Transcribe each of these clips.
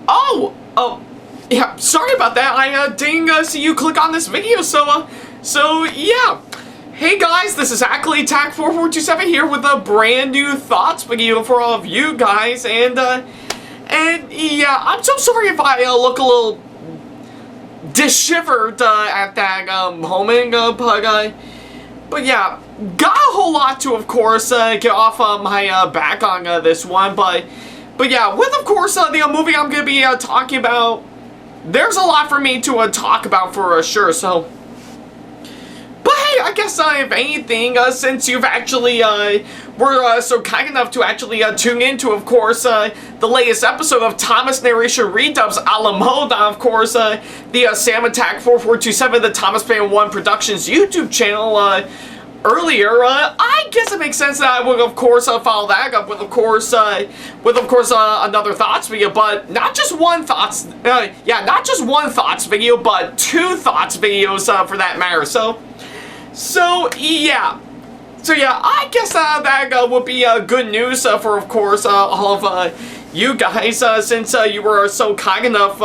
Oh, yeah, sorry about that. I didn't see you click on this video, so yeah. Hey guys, this is Ackleyattack4427 here with a brand new thoughts video for all of you guys, and yeah, I'm so sorry if I look a little disheveled at that moment, but yeah, got a whole lot to, of course, get off my back on this one, but yeah, with, of course, the movie I'm going to be talking about, there's a lot for me to talk about for sure, so. But hey, I guess if anything, since you've actually were so kind enough to actually tune into, of course, the latest episode of Thomas Narration Redubs a la mode, of course, the SamAttack4427 the ThomasFan1 Productions YouTube channel earlier, I guess it makes sense that I would, of course, follow that up with, of course, another thoughts video, but not just one thoughts, yeah, not just one thoughts video, but two thoughts videos for that matter. So yeah, I guess that would be good news for, of course, all of you guys, since you were so kind enough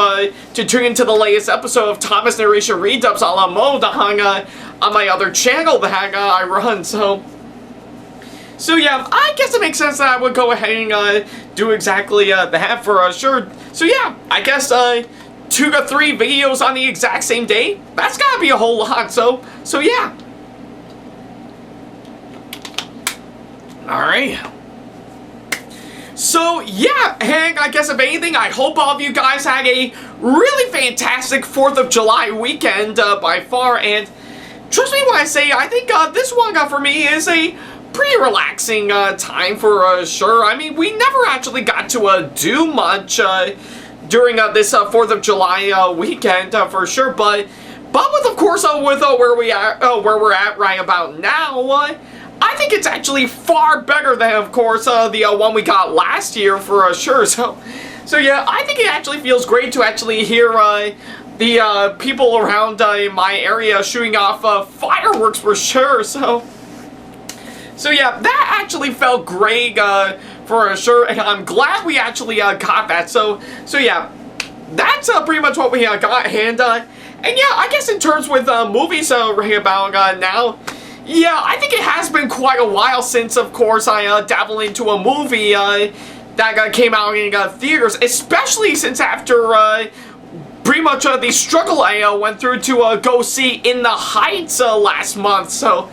to tune into the latest episode of Thomas Narration Redubs a la mode on my other channel that I run. So yeah, I guess it makes sense that I would go ahead and do exactly that for sure. So yeah, I guess 2 to 3 videos on the exact same day. That's gotta be a whole lot. So yeah. Alright. So yeah, and I guess if anything, I hope all of you guys had a really fantastic 4th of July weekend by far, and trust me when I say, I think this one for me is a pretty relaxing time for sure. I mean, we never actually got to do much during this 4th of July weekend for sure, but with, of course, with where we're at right about now, I think it's actually far better than, of course, the one we got last year for sure. So yeah, I think it actually feels great to actually hear the people around my area shooting off fireworks for sure. So yeah, that actually felt great for sure, and I'm glad we actually got that. So yeah, that's pretty much what we got, and yeah, I guess in terms with movies right about now. Yeah, I think it has been quite a while since, of course, I dabbled into a movie that came out in theaters, especially since after pretty much the struggle I went through to go see In the Heights last month. So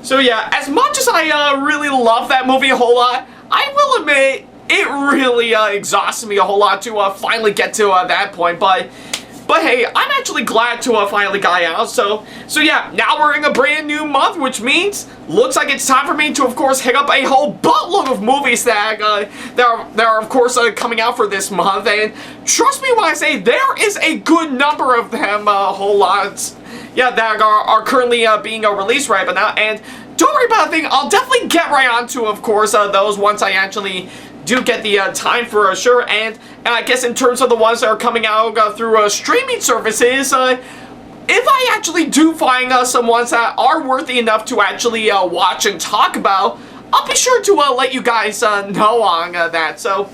yeah, as much as I really love that movie a whole lot, I will admit it really exhausted me a whole lot to finally get to that point. But hey, I'm actually glad to finally got out. So yeah, now we're in a brand new month, which means looks like it's time for me to, of course, hit up a whole buttload of movies that are of course coming out for this month. And trust me when I say there is a good number of them, whole lots, yeah, that are currently being released right about now. And don't worry about a thing, I'll definitely get right onto, of course, those once I actually do get the time for sure. And I guess in terms of the ones that are coming out through streaming services, if I actually do find some ones that are worthy enough to actually watch and talk about, I'll be sure to let you guys know on that. So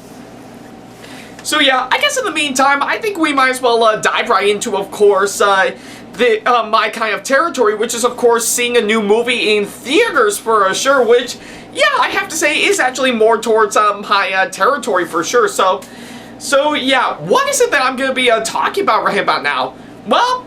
yeah, I guess in the meantime, I think we might as well dive right into, of course, my kind of territory, which is, of course, seeing a new movie in theaters for sure, which, yeah, I have to say is actually more towards my territory for sure. So yeah, what is it that I'm going to be talking about right about now? Well,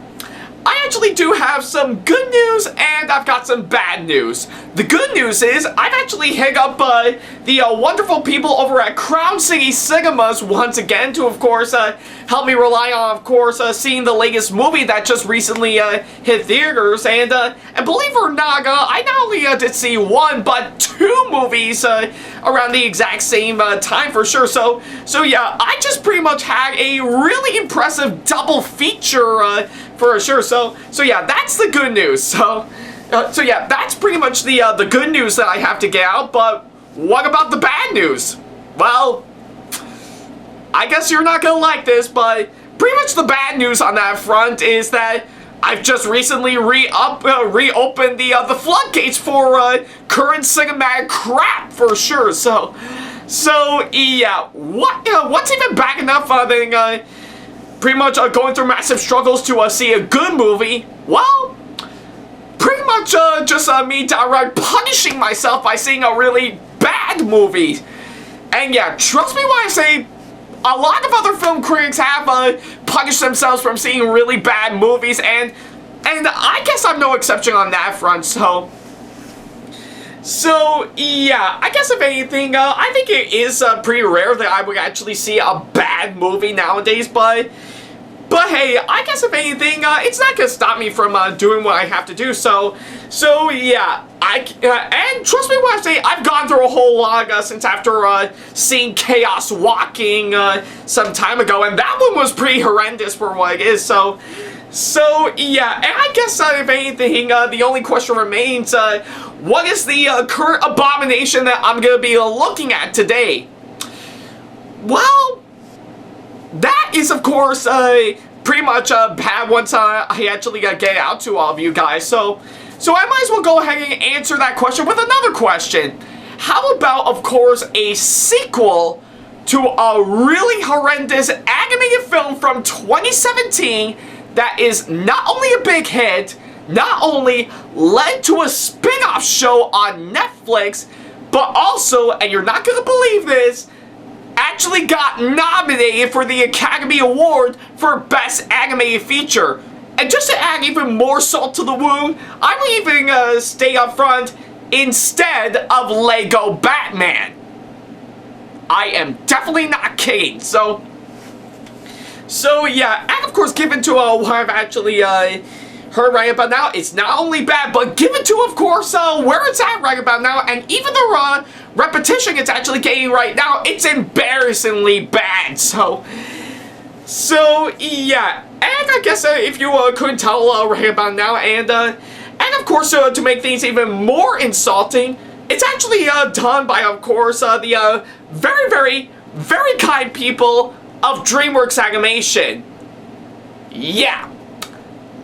I actually do have some good news, and I've got some bad news. The good news is, I've actually hit up the wonderful people over at Crown City Cinemas once again to, of course, help me rely on, of course, seeing the latest movie that just recently hit theaters. And believe it or not, I not only did see 1, but 2 movies around the exact same time for sure. So yeah, I just pretty much had a really impressive double feature for sure. So yeah, that's the good news. So yeah, that's pretty much the good news that I have to get out. But what about the bad news? Well, I guess you're not gonna like this, but pretty much the bad news on that front is that I've just recently reopened the floodgates for current cinematic crap for sure. So So, yeah, what's even bad enough than pretty much going through massive struggles to see a good movie? Well, pretty much just me downright punishing myself by seeing a really bad movie. And yeah, trust me when I say a lot of other film critics have punished themselves from seeing really bad movies, and I guess I'm no exception on that front, so yeah, I guess if anything, I think it is pretty rare that I would actually see a bad movie nowadays, but hey, I guess if anything, it's not gonna stop me from doing what I have to do, so yeah, and trust me when I say I've gone through a whole lot since after seeing Chaos Walking some time ago, and that one was pretty horrendous for what it is, so yeah, and I guess if anything, the only question remains, what is the current abomination that I'm gonna be looking at today? Well, that is, of course, pretty much bad once I actually get it out to all of you guys. So I might as well go ahead and answer that question with another question. How about, of course, a sequel to a really horrendous animated film from 2017 that is not only a big hit, not only led to a spin-off show on Netflix, but also, and you're not gonna believe this, actually got nominated for the Academy Award for Best Animated Feature. And just to add even more salt to the wound, I will even stay up front instead of Lego Batman. I am definitely not kidding. So yeah, and of course, given to what I've actually heard right about now, it's not only bad, but given to, of course, where it's at right about now, and even the repetition it's actually getting right now, it's embarrassingly bad. So yeah, and I guess if you couldn't tell right about now, and of course to make things even more insulting, it's actually done by, of course, the very, very, very kind people of DreamWorks Animation. Yeah,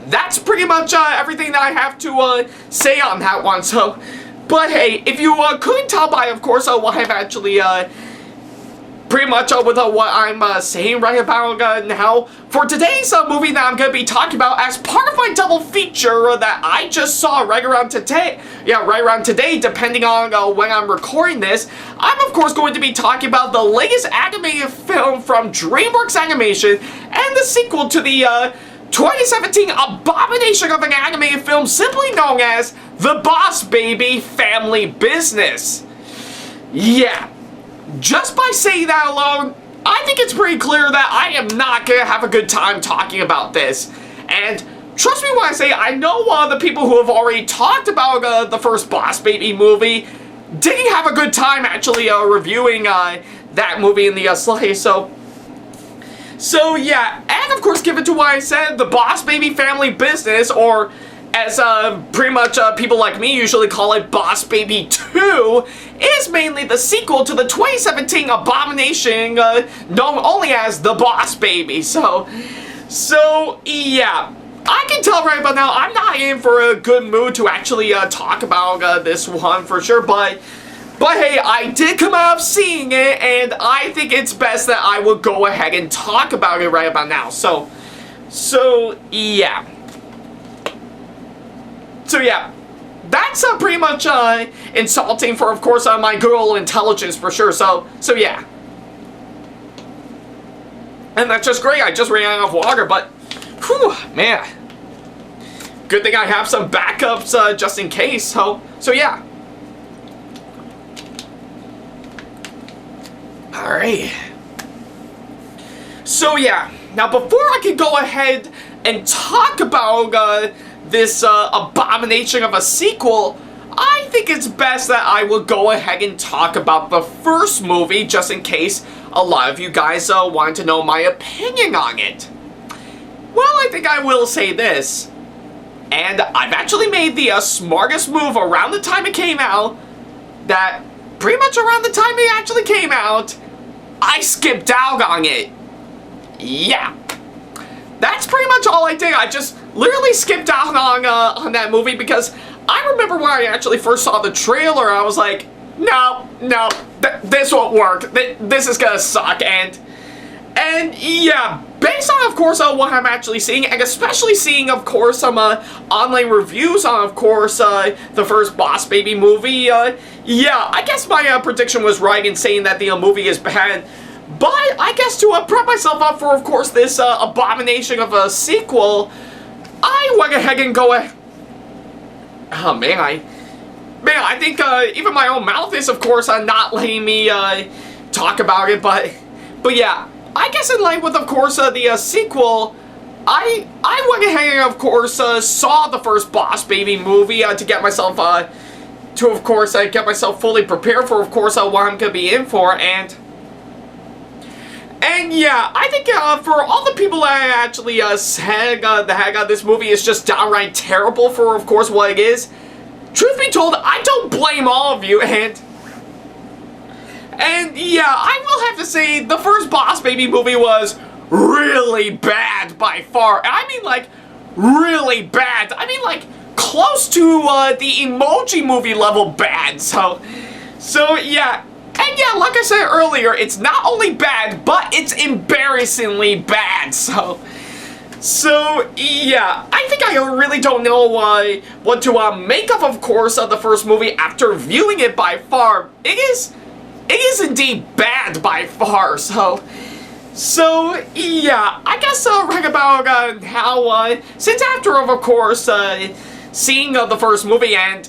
that's pretty much everything that I have to say on that one. So, but hey, if you couldn't tell by, of course, what I've actually pretty much with what I'm saying right about now, for today's movie that I'm going to be talking about as part of my double feature that I just saw right around today, depending on when I'm recording this, I'm of course going to be talking about the latest animated film from DreamWorks Animation and the sequel to the 2017 abomination of an animated film simply known as The Boss Baby Family Business. Yeah. Just by saying that alone, I think it's pretty clear that I am not going to have a good time talking about this. And trust me when I say I know the people who have already talked about the first Boss Baby movie didn't have a good time actually reviewing that movie in the slightest. So yeah, and of course given to what I said, The Boss Baby Family Business, or as pretty much people like me usually call it, Boss Baby 2, is mainly the sequel to the 2017 abomination known only as The Boss Baby. So yeah, I can tell right about now I'm not in for a good mood to actually talk about this one for sure, but hey, I did come out of seeing it, and I think it's best that I will go ahead and talk about it right about now. So yeah. So yeah, that's pretty much insulting for, of course, my good old intelligence for sure. So yeah. And that's just great. I just ran out of water, but whew, man. Good thing I have some backups just in case. So yeah. All right. So yeah. Now before I can go ahead and talk about this abomination of a sequel, I think it's best that I will go ahead and talk about the first movie, just in case a lot of you guys want to know my opinion on it. Well, I think I will say this, and I've actually made the smartest move around the time it came out, that pretty much around the time it actually came out, I skipped out on it. Yeah. That's pretty much all I did. I just literally skipped out on that movie because I remember when I actually first saw the trailer, I was like, no, this won't work. This is gonna suck, and yeah, based on, of course, what I'm actually seeing, and especially seeing, of course, some online reviews on, of course, the first Boss Baby movie, yeah, I guess my prediction was right in saying that the movie is bad. But I guess to prep myself up for, of course, this abomination of a sequel, I went ahead and oh man, I think even my own mouth is, of course, not letting me talk about it. But yeah, I guess in line with, of course, the sequel, I went ahead and, of course, saw the first Boss Baby movie to get myself of course, get myself fully prepared for, of course, what I'm gonna be in for, and yeah, I think for all the people that actually said that this movie is just downright terrible for, of course, what it is, truth be told, I don't blame all of you, and yeah, I will have to say the first Boss Baby movie was really bad by far. I mean, like, really bad. I mean, like, close to the Emoji Movie level bad, so yeah. And yeah, like I said earlier, it's not only bad, but it's embarrassingly bad, so yeah, I think I really don't know what to make of course, the first movie after viewing it by far. It is indeed bad by far, so yeah, I guess right about how, since after, of course, seeing the first movie and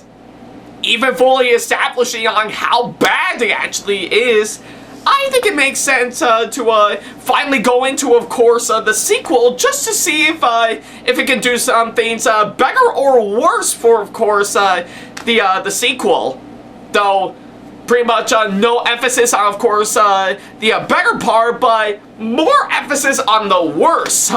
even fully establishing on how bad it actually is, I think it makes sense to finally go into, of course, the sequel, just to see if it can do some things better or worse for, of course, the sequel. Though, pretty much no emphasis on, of course, the better part, but more emphasis on the worse.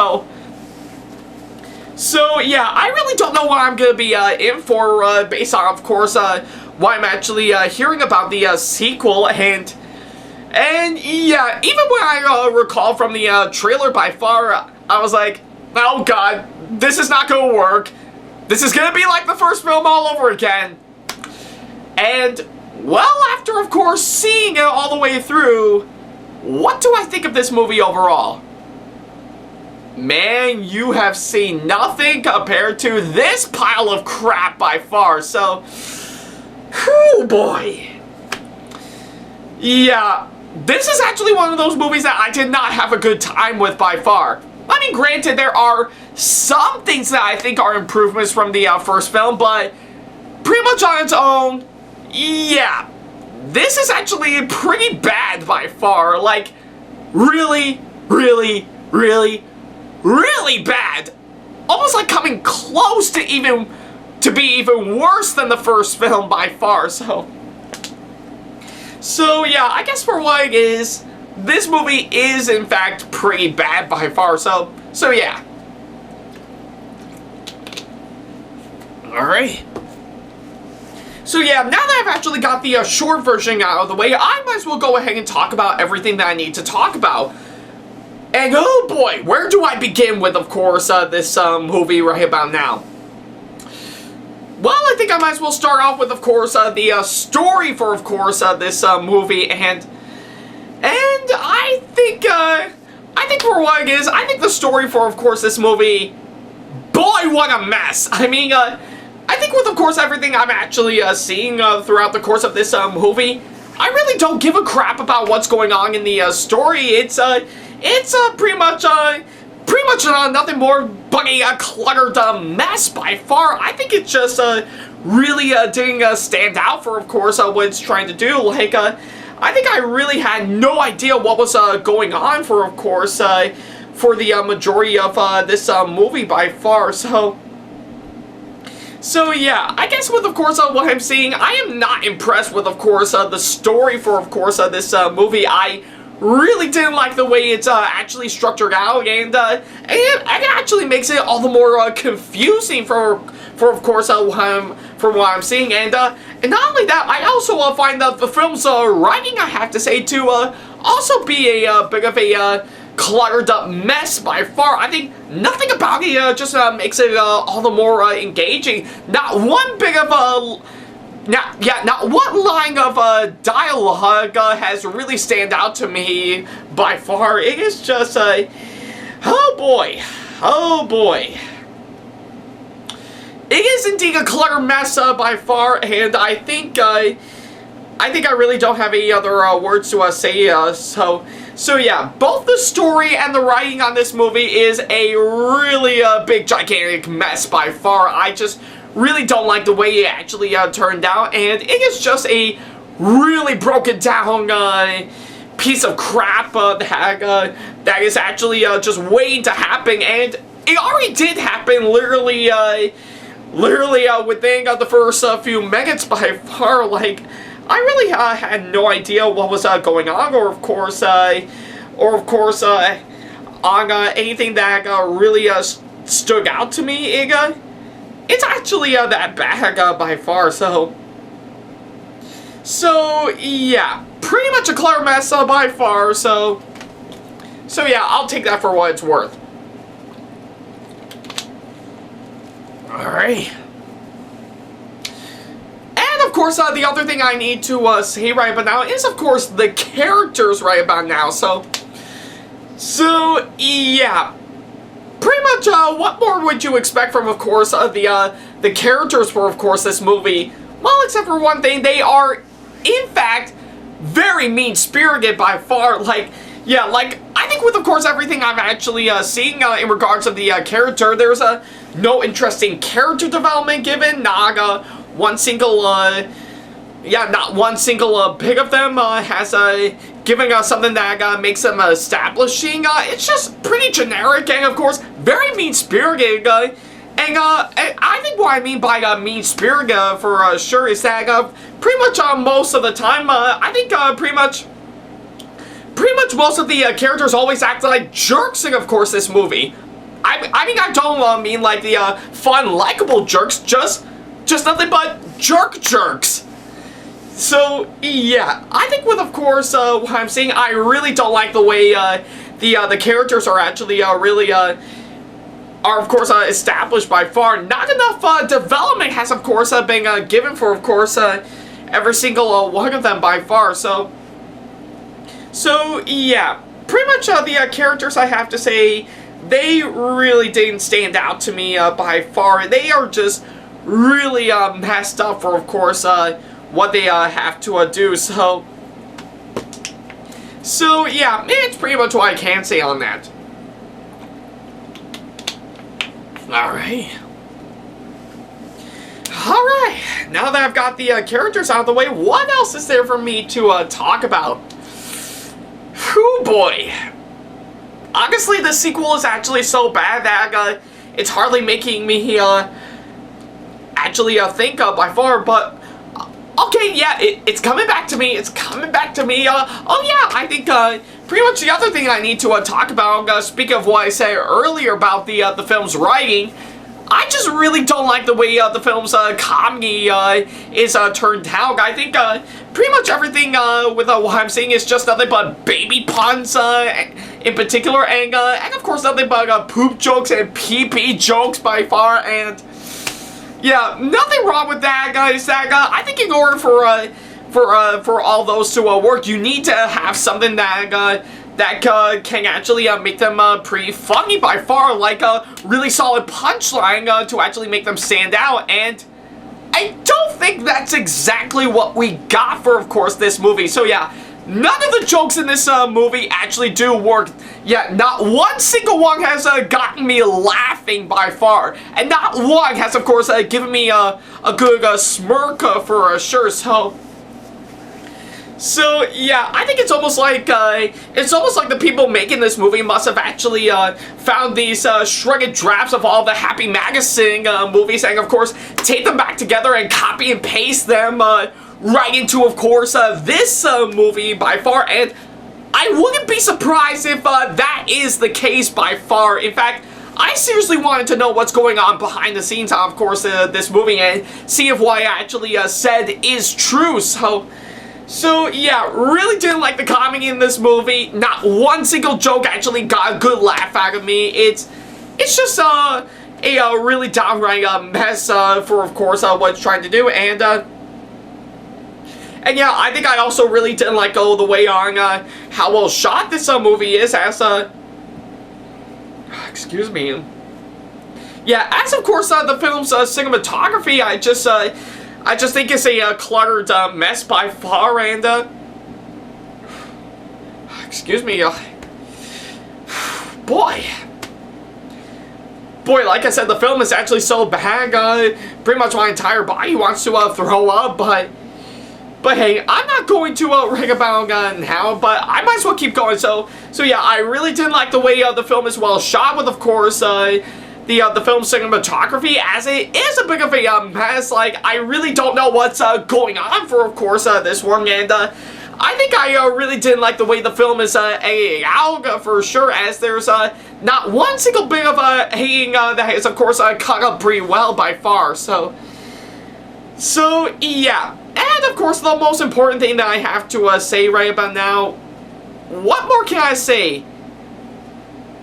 So yeah, I really don't know what I'm gonna be in for based on, of course, what I'm actually hearing about the sequel, and yeah, even when I recall from the trailer by far, I was like, oh god, this is not gonna work. This is gonna be like the first film all over again. And well, after, of course, seeing it all the way through, what do I think of this movie overall? Man, you have seen nothing compared to this pile of crap by far, so whew, boy. Yeah, this is actually one of those movies that I did not have a good time with by far. I mean, granted, there are some things that I think are improvements from the first film, but pretty much on its own, yeah, this is actually pretty bad by far. Like, really bad. Almost like coming close to be even worse than the first film by far, so yeah, I guess for what it is, this movie is in fact pretty bad by far, so yeah. Alright. So yeah, now that I've actually got the short version out of the way, I might as well go ahead and talk about everything that I need to talk about. And oh boy, where do I begin with, of course, this movie right about now? Well, I think I might as well start off with, of course, the story for, of course, this movie, and I think for what it is, I think the story for, of course, this movie, boy, what a mess. I mean, I think with, of course, everything I'm actually seeing throughout the course of this movie, I really don't give a crap about what's going on in the story. It's pretty much nothing more but a cluttered mess by far. I think it just really didn't stand out for, of course, what it's trying to do. Like, I think I really had no idea what was going on for, of course, for the majority of this movie by far. So yeah, I guess with, of course, what I'm seeing, I am not impressed with, of course, the story for, of course, this movie. I really didn't like the way it's actually structured out, and it actually makes it all the more confusing for of course, what I'm seeing, and not only that, I also find that the film's writing, I have to say, to also be a bit of a cluttered up mess by far. I think nothing about it just makes it all the more engaging. Not one bit of Now one line of dialogue has really stand out to me by far. It is just oh boy. It is indeed a clutter mess by far, and I think I really don't have any other words to say. So yeah, both the story and the writing on this movie is a really big, gigantic mess by far. I just really don't like the way it actually turned out, and it is just a really broken down piece of crap that is actually just waiting to happen, and it already did happen literally within the first few minutes by far. Like, I really had no idea what was going on, or of course on anything that really stood out to me. It's actually that bad by far. So yeah, pretty much a clear mess by far. So yeah, I'll take that for what it's worth. Alright. And of course, the other thing I need to say right about now is, of course, the characters right about now. So yeah. Pretty much, what more would you expect from, of course, the characters for, of course, this movie? Well, except for one thing, they are, in fact, very mean-spirited by far. Like, yeah, like, I think with, of course, everything I'm actually seeing in regards to the character, there's no interesting character development given, not one single bit of them has giving us something that makes them establishing. It's just pretty generic and, of course, very mean-spirited. And I think what I mean by mean-spirited for sure is that pretty much most of the time, I think pretty much most of the characters always act like jerks in, of course, this movie. I mean, I don't mean like the fun, likable jerks, just nothing but jerks. So yeah, I think with, of course, what I'm saying, I really don't like the way the characters are actually are of course established by far. Not enough development has, of course, been given for, of course, every single one of them by far. So yeah, pretty much the characters, I have to say, they really didn't stand out to me by far. They are just really messed up for, of course, what they have to do. So yeah, it's pretty much what I can say on that. Alright, now that I've got the characters out of the way, what else is there for me to talk about? Whew, boy. Honestly, the sequel is actually so bad that it's hardly making me actually think by far, but okay, yeah, it's coming back to me. Oh yeah, I think pretty much the other thing I need to talk about, speaking of what I said earlier about the film's writing, I just really don't like the way the film's comedy is turned out. I think pretty much everything with what I'm saying is just nothing but baby puns in particular, and of course nothing but poop jokes and pee-pee jokes by far, and yeah, nothing wrong with that, guys. I think in order for all those to work, you need to have something that can actually make them pretty funny by far, like a really solid punchline to actually make them stand out, and I don't think that's exactly what we got for, of course, this movie. So yeah, none of the jokes in this movie actually do work. Yeah, not one single one has gotten me laughing by far, and not one has, of course, given me a good smirk for sure. So yeah, I think it's almost like the people making this movie must have actually found these shredded drafts of all the Happy Magazine movies, and of course tape them back together and copy and paste them right into, of course, this movie by far. And I wouldn't be surprised if that is the case by far. In fact, I seriously wanted to know what's going on behind the scenes on, of course, this movie, and see if what I actually said is true. So yeah, really didn't like the comedy in this movie. Not one single joke actually got a good laugh out of me. It's just a really downright mess for, of course, what it's trying to do. And And yeah, I think I also really didn't like the way on how well shot this movie is as excuse me. Yeah, as of course the film's cinematography, I just think it's a cluttered mess by far, and excuse me, boy, like I said, the film is actually so bad, pretty much my entire body wants to throw up, but hey, I'm not going to ring about now, but I might as well keep going. So yeah, I really didn't like the way the film is well shot, with of course the film cinematography, as it is a bit of a mess. Like, I really don't know what's going on for of course this one, and I think I really didn't like the way the film is out for sure, as there's not one single bit of hating that is of course cut up pretty well by far. So yeah. And of course, the most important thing that I have to say right about now, what more can I say?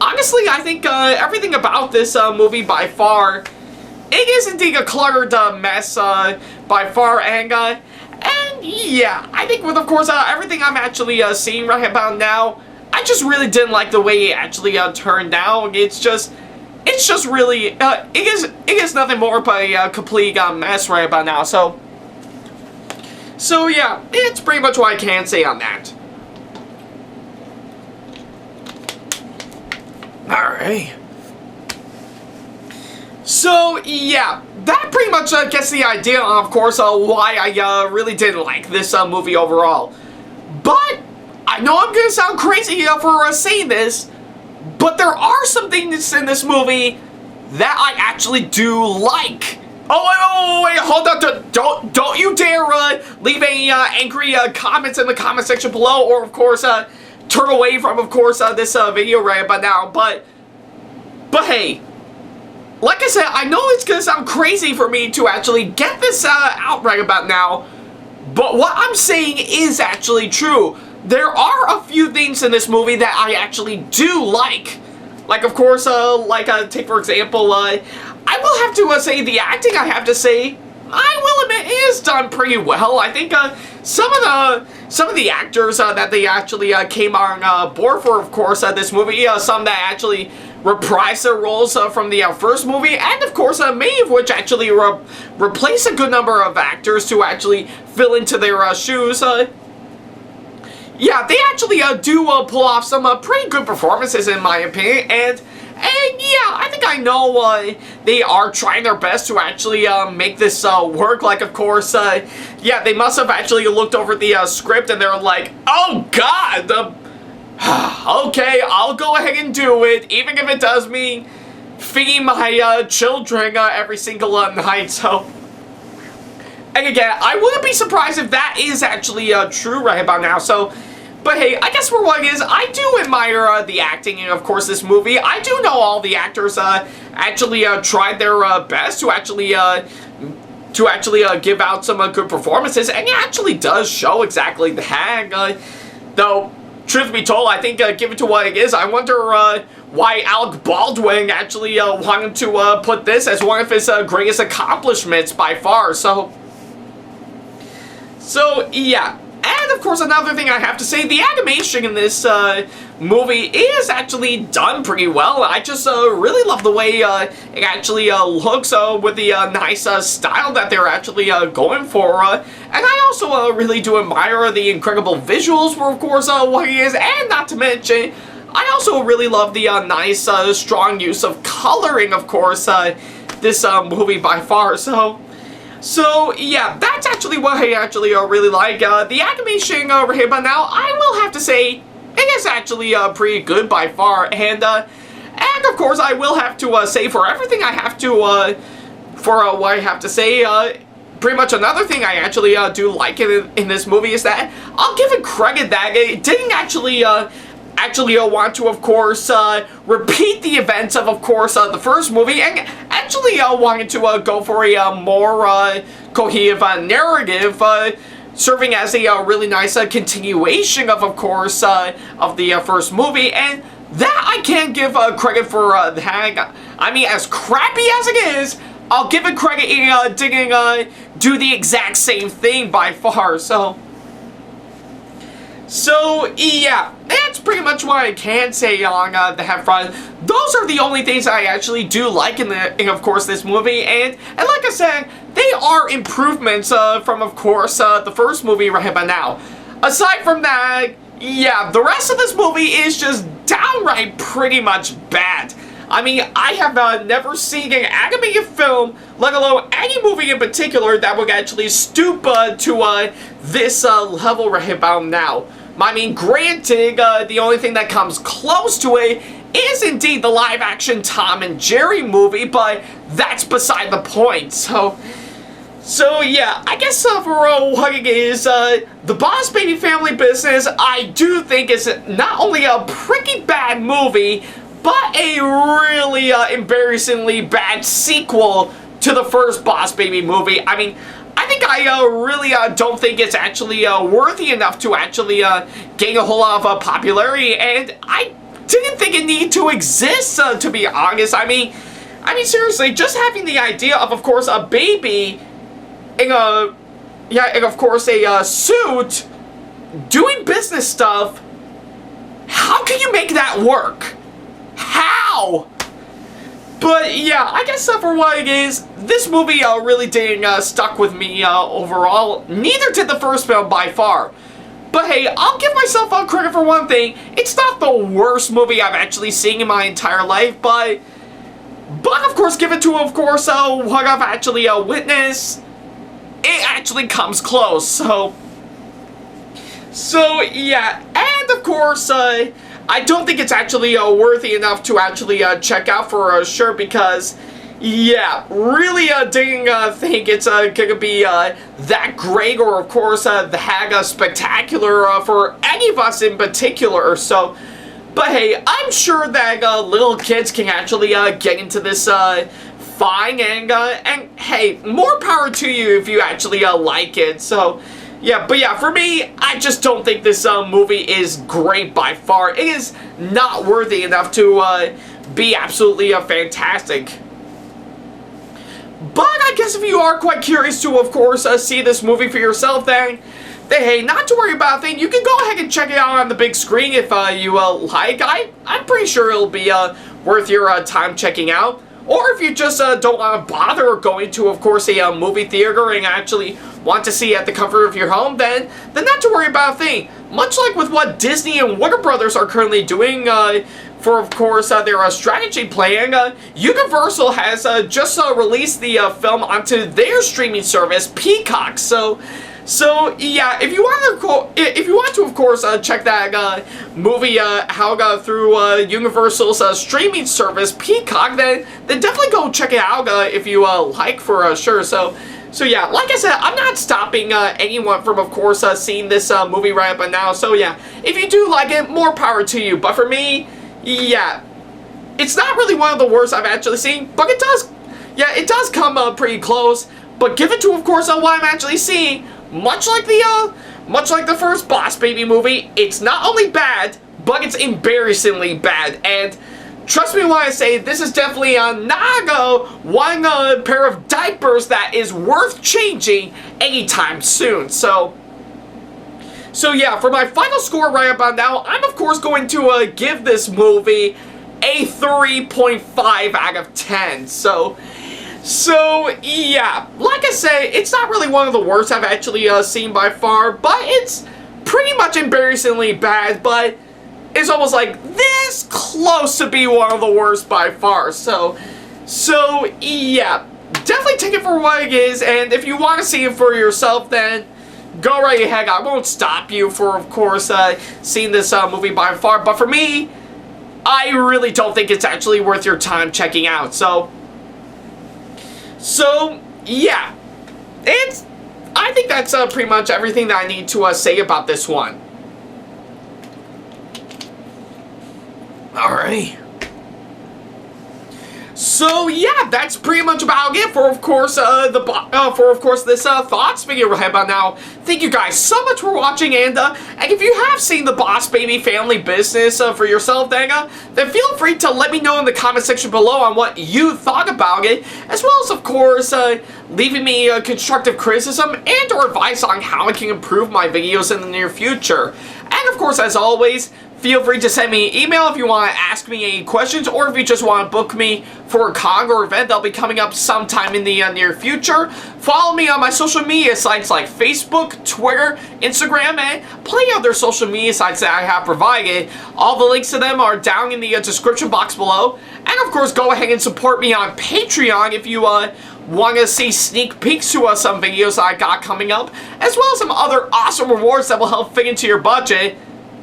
Honestly, I think everything about this movie by far, it is indeed a cluttered mess by far, and yeah, I think with of course everything I'm actually seeing right about now, I just really didn't like the way it actually turned out. It's just really it is nothing more but a complete mess right about now. So yeah, it's pretty much what I can say on that. Alright. So yeah, that pretty much gets the idea, of course, why I really didn't like this movie overall. But I know I'm gonna sound crazy for saying this, but there are some things in this movie that I actually do like. Oh, wait, hold on, don't you dare leave any angry comments in the comment section below, or of course turn away from of course this video right about now. But hey, like I said, I know it's gonna sound crazy for me to actually get this out right about now, but what I'm saying is actually true. There are a few things in this movie that I actually do like. Like of course, take for example, I will have to say the acting, I have to say, I will admit, is done pretty well. I think some of the actors that they actually came on board for, of course, this movie, some that actually reprised their roles from the first movie, and of course many of which actually replace a good number of actors to actually fill into their shoes. Yeah, they actually do pull off some pretty good performances in my opinion, and yeah, I think I know they are trying their best to actually make this work. Like, of course, yeah, they must have actually looked over the script and they're like, oh god, okay, I'll go ahead and do it, even if it does mean feeding my children every single night. So, and again, I wouldn't be surprised if that is actually true right about now. So, but hey, I guess for what it is, I do admire the acting in, of course, this movie. I do know all the actors actually tried their best to actually give out some good performances, and it actually does show exactly that. Though, truth be told, I think, given to what it is, I wonder why Alec Baldwin actually wanted to put this as one of his greatest accomplishments by far. So yeah. And of course, another thing I have to say, the animation in this movie is actually done pretty well. I just really love the way it actually looks with the nice style that they're actually going for. And I also really do admire the incredible visuals for, of course, what it is. And not to mention, I also really love the nice, strong use of coloring, of course, this movie by far. So yeah, that's actually what I actually really like. The animation right here, but now I will have to say it is actually pretty good by far, and of course I will have to say for everything I have to what I have to say. Pretty much another thing I actually do like in this movie is that I'll give it credit that it didn't actually want to, of course, repeat the events of course, the first movie, and actually wanted to go for a more cohesive narrative, serving as a really nice continuation of course, of the first movie, and that I can give credit for that. I mean, as crappy as it is, I'll give it credit in didn't do the exact same thing by far. So So, yeah, that's pretty much what I can say on the Have Fun. Those are the only things I actually do like in of course, this movie. And like I said, they are improvements from, of course, the first movie right by now. Aside from that, yeah, the rest of this movie is just downright pretty much bad. I mean, I have never seen an animated film, let alone any movie in particular, that would actually stoop to this level right about now. I mean, granted, the only thing that comes close to it is indeed the live-action Tom and Jerry movie, but that's beside the point. So yeah, I guess for what it is, the Boss Baby Family Business, I do think is not only a pretty bad movie, but a really embarrassingly bad sequel to the first Boss Baby movie. I mean, I think I really don't think it's actually worthy enough to actually gain a whole lot of popularity, and I didn't think it needed to exist, to be honest. I mean, seriously, just having the idea of course, a baby in a, yeah, and of course a suit doing business stuff, how can you make that work? How? But yeah, I guess for what it is, this movie really didn't stuck with me overall. Neither did the first film by far. But hey, I'll give myself credit for one thing. It's not the worst movie I've actually seen in my entire life, but of course, given to, of course, what I've actually witnessed, it actually comes close. So yeah, and of course, I don't think it's actually worthy enough to actually check out for sure, because, yeah, really didn't think it's gonna be that great, or of course that spectacular for any of us in particular. So, but hey, I'm sure that little kids can actually get into this fine, and hey, more power to you if you actually like it. So yeah, but yeah, for me, I just don't think this movie is great by far. It is not worthy enough to be absolutely fantastic. But I guess if you are quite curious to, of course, see this movie for yourself, then hey, not to worry about a thing. You can go ahead and check it out on the big screen if you like. I'm pretty sure it'll be worth your time checking out. Or if you just don't want to bother going to, of course, a movie theater and actually want to see at the comfort of your home, then not to worry about a thing. Much like with what Disney and Warner Brothers are currently doing for, of course, their strategy plan, Universal has just released the film onto their streaming service, Peacock. So yeah, if you want to, of course, check that movie out through Universal's streaming service, Peacock, then definitely go check it out if you like, for sure. So yeah, like I said, I'm not stopping anyone from, of course, seeing this movie right up now. So yeah, if you do like it, more power to you. But for me, yeah, it's not really one of the worst I've actually seen, but it does come pretty close. But given to, of course, what I'm actually seeing, much like the first Boss Baby movie, it's not only bad, but it's embarrassingly bad. And trust me when I say this is definitely not one pair of diapers that is worth changing anytime soon. So yeah, for my final score right about now, I'm of course going to give this movie a 3.5 out of 10. So yeah, like I say, it's not really one of the worst I've actually seen by far, but it's pretty much embarrassingly bad, but it's almost like this close to be one of the worst by far. So yeah, definitely take it for what it is, and if you want to see it for yourself, then go right ahead. I won't stop you for, of course, seeing this movie by far, but for me, I really don't think it's actually worth your time checking out. So yeah, I think that's pretty much everything that I need to say about this one. Alright. So yeah, that's pretty much about it for, of course, this thoughts video right about now. Thank you guys so much for watching, and if you have seen the Boss Baby Family Business for yourself, then feel free to let me know in the comment section below on what you thought about it, as well as, of course, leaving me constructive criticism and or advice on how I can improve my videos in the near future. And of course, as always, feel free to send me an email if you want to ask me any questions, or if you just want to book me for a con or event that'll be coming up sometime in the near future. Follow me on my social media sites like Facebook, Twitter, Instagram, and plenty of other social media sites that I have provided. All the links to them are down in the description box below. And of course, go ahead and support me on Patreon if you want to see sneak peeks to some videos I got coming up, as well as some other awesome rewards that will help fit into your budget,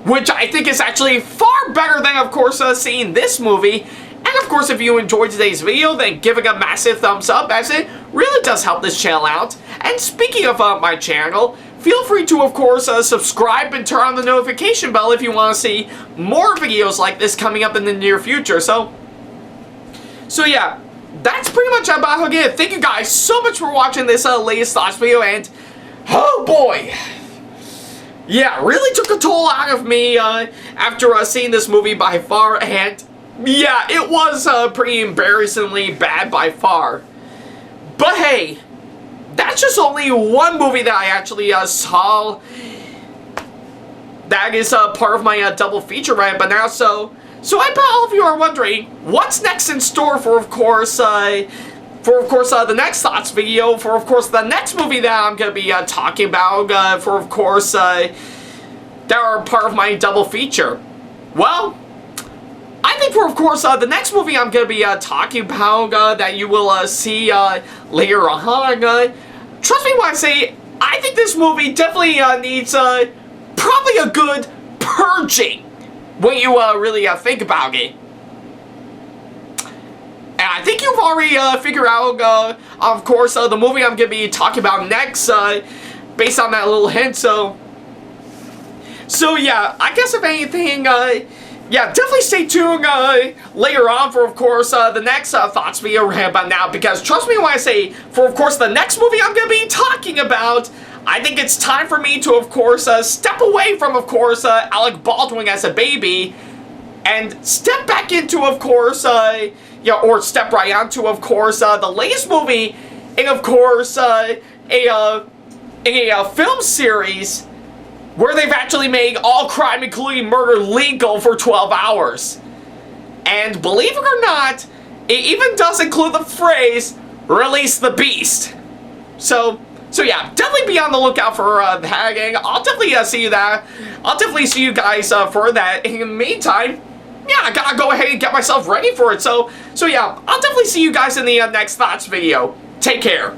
which I think is actually far better than, of course, seeing this movie. And of course, if you enjoyed today's video, then give it a massive thumbs up, as it really does help this channel out. And speaking of my channel, feel free to, of course, subscribe and turn on the notification bell if you want to see more videos like this coming up in the near future. So yeah, that's pretty much about it. Thank you guys so much for watching this latest thoughts video, and oh boy! Yeah, really took a toll out of me after seeing this movie by far, and yeah, it was pretty embarrassingly bad by far. But hey, that's just only one movie that I actually saw that is part of my double feature right but now. So I bet all of you are wondering what's next in store for, of course, the next thoughts video, for, of course, the next movie that I'm going to be talking about, for, of course, that are part of my double feature. Well, I think for, of course, the next movie I'm going to be talking about, that you will see later on, trust me when I say, I think this movie definitely needs probably a good purging when you really think about it. And I think you've already figured out, of course, the movie I'm going to be talking about next, based on that little hint. So yeah, I guess if anything, yeah, definitely stay tuned later on for, of course, the next thoughts video right about now. Because trust me when I say, for, of course, the next movie I'm going to be talking about, I think it's time for me to, of course, step away from, of course, Alec Baldwin as a baby, and step back into, of course, yeah, or step right onto, of course, the latest movie in, of course, a film series where they've actually made all crime, including murder, legal for 12 hours. And believe it or not, it even does include the phrase, "Release the Beast." So yeah, definitely be on the lookout for that, and I'll definitely see you that. I'll definitely see you guys for that. In the meantime, yeah, I gotta go ahead and get myself ready for it. So yeah, I'll definitely see you guys in the next thoughts video. Take care.